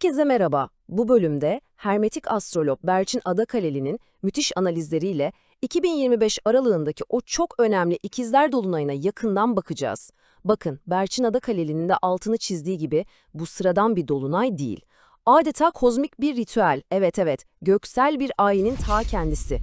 Herkese merhaba. Bu bölümde hermetik astrolog Berçin Adakaleli'nin müthiş analizleriyle 2025 aralığındaki o çok önemli İkizler Dolunay'ına yakından bakacağız. Bakın, Berçin Adakaleli'nin de altını çizdiği gibi bu sıradan bir dolunay değil. Adeta kozmik bir ritüel, evet, göksel bir ayinin ta kendisi.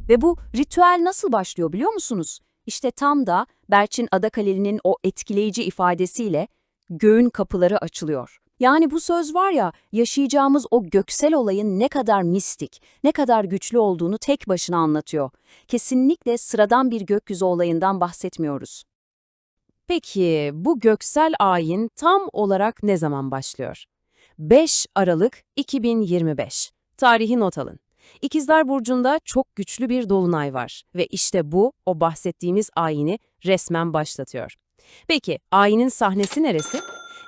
Ve bu ritüel nasıl başlıyor biliyor musunuz? İşte tam da Berçin Adakaleli'nin o etkileyici ifadesiyle göğün kapıları açılıyor. Yani bu söz var ya, yaşayacağımız o göksel olayın ne kadar mistik, ne kadar güçlü olduğunu tek başına anlatıyor. Kesinlikle sıradan bir gökyüzü olayından bahsetmiyoruz. Peki bu göksel ayin tam olarak ne zaman başlıyor? 5 Aralık 2025. Tarihi not alın. İkizler Burcu'nda çok güçlü bir dolunay var ve işte bu o bahsettiğimiz ayini resmen başlatıyor. Peki ayinin sahnesi neresi?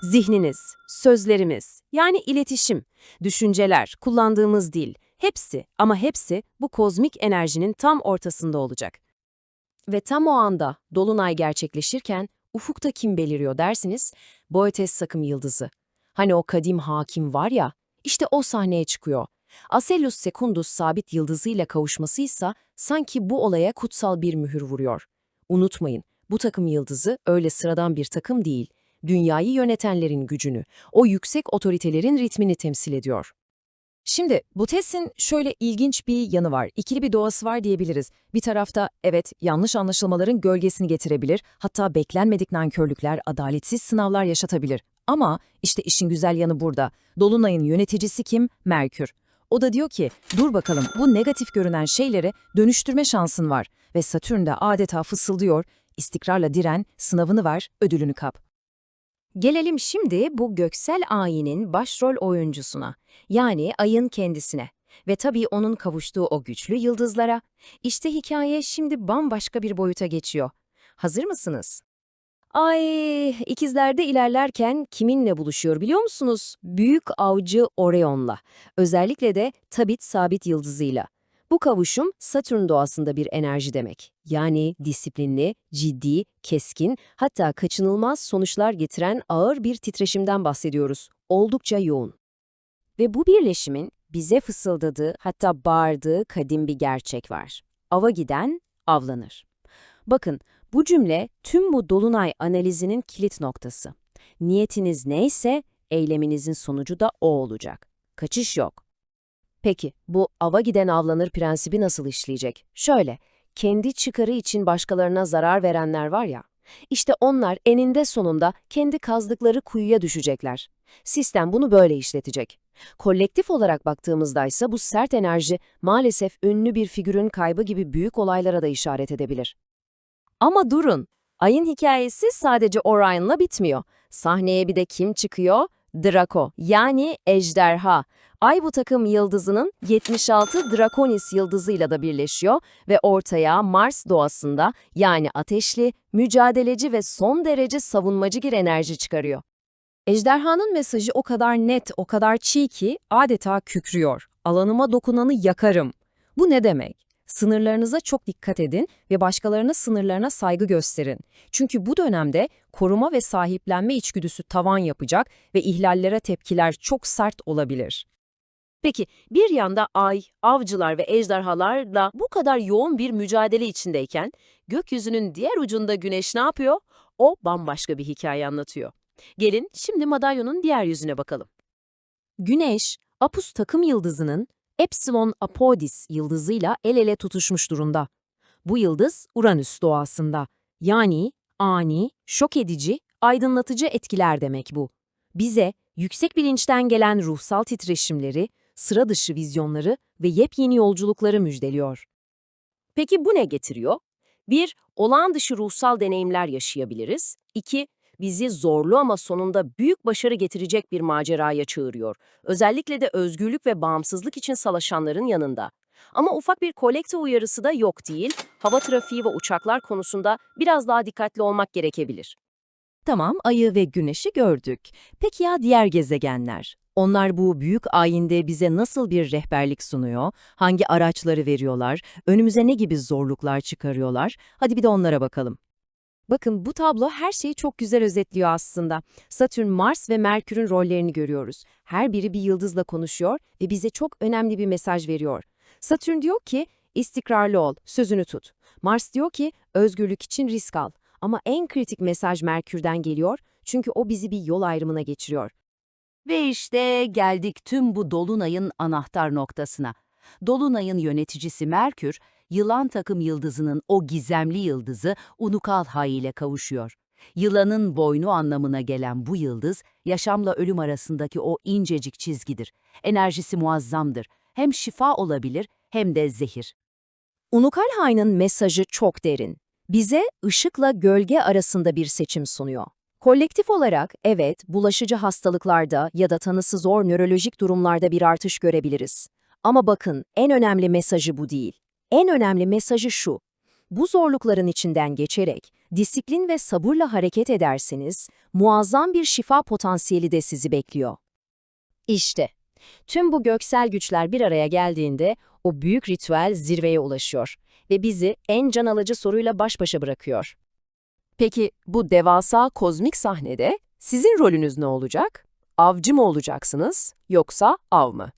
Zihniniz, sözlerimiz, yani iletişim, düşünceler, kullandığımız dil, hepsi ama hepsi bu kozmik enerjinin tam ortasında olacak. Ve tam o anda dolunay gerçekleşirken ufukta kim beliriyor dersiniz? Boötes Sakım Yıldızı. Hani o kadim hakim var ya, işte o sahneye çıkıyor. Asellus Secundus sabit yıldızıyla kavuşmasıysa sanki bu olaya kutsal bir mühür vuruyor. Unutmayın, bu takım yıldızı öyle sıradan bir takım değil. Dünyayı yönetenlerin gücünü, o yüksek otoritelerin ritmini temsil ediyor. Şimdi bu testin şöyle ilginç bir yanı var. İkili bir doğası var diyebiliriz. Bir tarafta evet yanlış anlaşılmaların gölgesini getirebilir, hatta beklenmedik nankörlükler, adaletsiz sınavlar yaşatabilir. Ama işte işin güzel yanı burada. Dolunay'ın yöneticisi kim? Merkür. O da diyor ki, dur bakalım bu negatif görünen şeyleri dönüştürme şansın var. Ve Satürn de adeta fısıldıyor, istikrarla diren, sınavını ver, ödülünü kap. Gelelim şimdi bu göksel ayinin başrol oyuncusuna, yani ayın kendisine ve tabii onun kavuştuğu o güçlü yıldızlara. İşte hikaye şimdi bambaşka bir boyuta geçiyor. Hazır mısınız? Ay, ikizlerde ilerlerken kiminle buluşuyor biliyor musunuz? Büyük avcı Orion'la, özellikle de Tabit sabit yıldızıyla. Bu kavuşum Satürn doğasında bir enerji demek. Yani disiplinli, ciddi, keskin, hatta kaçınılmaz sonuçlar getiren ağır bir titreşimden bahsediyoruz. Oldukça yoğun. Ve bu birleşimin bize fısıldadığı, hatta bağırdığı kadim bir gerçek var. Ava giden avlanır. Bakın, bu cümle tüm bu dolunay analizinin kilit noktası. Niyetiniz neyse, eyleminizin sonucu da o olacak. Kaçış yok. Peki, bu ava giden avlanır prensibi nasıl işleyecek? Şöyle, kendi çıkarı için başkalarına zarar verenler var ya, işte onlar eninde sonunda kendi kazdıkları kuyuya düşecekler. Sistem bunu böyle işletecek. Kolektif olarak baktığımızda ise bu sert enerji maalesef ünlü bir figürün kaybı gibi büyük olaylara da işaret edebilir. Ama durun, ayın hikayesi sadece Orion'la bitmiyor. Sahneye bir de kim çıkıyor? Draco, yani ejderha. Ay bu takım yıldızının 76 Draconis yıldızıyla da birleşiyor ve ortaya Mars doğasında, yani ateşli, mücadeleci ve son derece savunmacı bir enerji çıkarıyor. Ejderhanın mesajı o kadar net, o kadar çiğ ki adeta kükrüyor. Alanıma dokunanı yakarım. Bu ne demek? Sınırlarınıza çok dikkat edin ve başkalarının sınırlarına saygı gösterin. Çünkü bu dönemde koruma ve sahiplenme içgüdüsü tavan yapacak ve ihlallere tepkiler çok sert olabilir. Peki bir yanda ay, avcılar ve ejderhalarla bu kadar yoğun bir mücadele içindeyken gökyüzünün diğer ucunda güneş ne yapıyor? O bambaşka bir hikaye anlatıyor. Gelin şimdi madalyonun diğer yüzüne bakalım. Güneş, Apus takım yıldızının Epsilon Apodis yıldızıyla el ele tutuşmuş durumda. Bu yıldız Uranüs doğasında. Yani ani, şok edici, aydınlatıcı etkiler demek bu. Bize yüksek bilinçten gelen ruhsal titreşimleri, sıra dışı vizyonları ve yepyeni yolculukları müjdeliyor. Peki bu ne getiriyor? 1. Olağan dışı ruhsal deneyimler yaşayabiliriz. 2. Bizi zorlu ama sonunda büyük başarı getirecek bir maceraya çağırıyor. Özellikle de özgürlük ve bağımsızlık için savaşanların yanında. Ama ufak bir kolekte uyarısı da yok değil. Hava trafiği ve uçaklar konusunda biraz daha dikkatli olmak gerekebilir. Tamam, Ay'ı ve Güneş'i gördük. Peki ya diğer gezegenler? Onlar bu büyük ayinde bize nasıl bir rehberlik sunuyor? Hangi araçları veriyorlar? Önümüze ne gibi zorluklar çıkarıyorlar? Hadi bir de onlara bakalım. Bakın bu tablo her şeyi çok güzel özetliyor aslında. Satürn, Mars ve Merkür'ün rollerini görüyoruz. Her biri bir yıldızla konuşuyor ve bize çok önemli bir mesaj veriyor. Satürn diyor ki, istikrarlı ol, sözünü tut. Mars diyor ki, özgürlük için risk al. Ama en kritik mesaj Merkür'den geliyor çünkü o bizi bir yol ayrımına geçiriyor. Ve işte geldik tüm bu dolunayın anahtar noktasına. Dolunayın yöneticisi Merkür, Yılan takım yıldızının o gizemli yıldızı Unukalha ile kavuşuyor. Yılanın boynu anlamına gelen bu yıldız, yaşamla ölüm arasındaki o incecik çizgidir. Enerjisi muazzamdır. Hem şifa olabilir hem de zehir. Unukalha'nın mesajı çok derin. Bize ışıkla gölge arasında bir seçim sunuyor. Kolektif olarak evet, bulaşıcı hastalıklarda ya da tanısı zor nörolojik durumlarda bir artış görebiliriz. Ama bakın, en önemli mesajı bu değil. En önemli mesajı şu: bu zorlukların içinden geçerek, disiplin ve sabırla hareket ederseniz, muazzam bir şifa potansiyeli de sizi bekliyor. İşte, tüm bu göksel güçler bir araya geldiğinde, o büyük ritüel zirveye ulaşıyor ve bizi en can alıcı soruyla baş başa bırakıyor. Peki bu devasa kozmik sahnede sizin rolünüz ne olacak? Avcı mı olacaksınız yoksa av mı?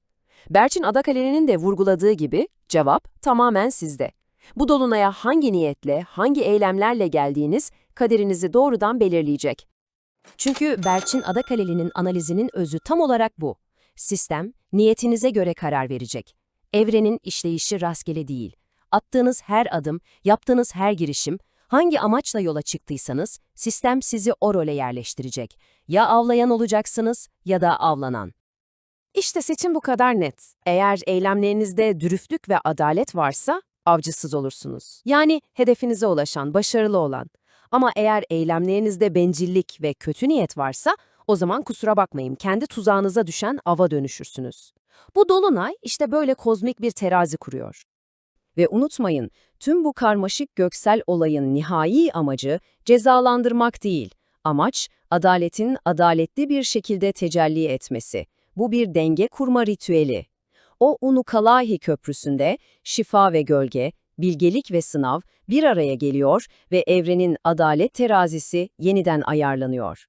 Berçin Adakale'nin de vurguladığı gibi cevap tamamen sizde. Bu dolunaya hangi niyetle, hangi eylemlerle geldiğiniz kaderinizi doğrudan belirleyecek. Çünkü Berçin Adakale'nin analizinin özü tam olarak bu. Sistem, niyetinize göre karar verecek. Evrenin işleyişi rastgele değil. Attığınız her adım, yaptığınız her girişim, hangi amaçla yola çıktıysanız, sistem sizi o role yerleştirecek. Ya avlayan olacaksınız ya da avlanan. İşte seçim bu kadar net. Eğer eylemlerinizde dürüstlük ve adalet varsa, avcısız olursunuz. Yani hedefinize ulaşan, başarılı olan. Ama eğer eylemlerinizde bencillik ve kötü niyet varsa, o zaman kusura bakmayın, kendi tuzağınıza düşen ava dönüşürsünüz. Bu dolunay işte böyle kozmik bir terazi kuruyor. Ve unutmayın, tüm bu karmaşık göksel olayın nihai amacı cezalandırmak değil. Amaç, adaletin adaletli bir şekilde tecelli etmesi. Bu bir denge kurma ritüeli. O Unukalahi Köprüsü'nde şifa ve gölge, bilgelik ve sınav bir araya geliyor ve evrenin adalet terazisi yeniden ayarlanıyor.